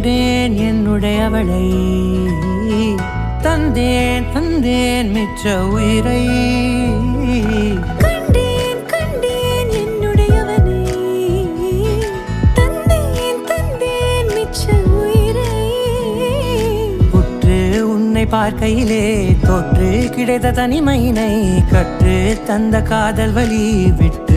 கண்டேன் என்னுடையவளை, தந்தேன் தந்தேன் மிச்ச உயிரை. கண்டேன் கண்டேன் என்னுடையவனை, தந்தேன் தந்தேன் மிச்ச உயிரை. உற்று உன்னை பார்க்கையிலே தொற்று கிடைத்த தனிமையினை, கற்று தந்த காதல் வலி விட்டு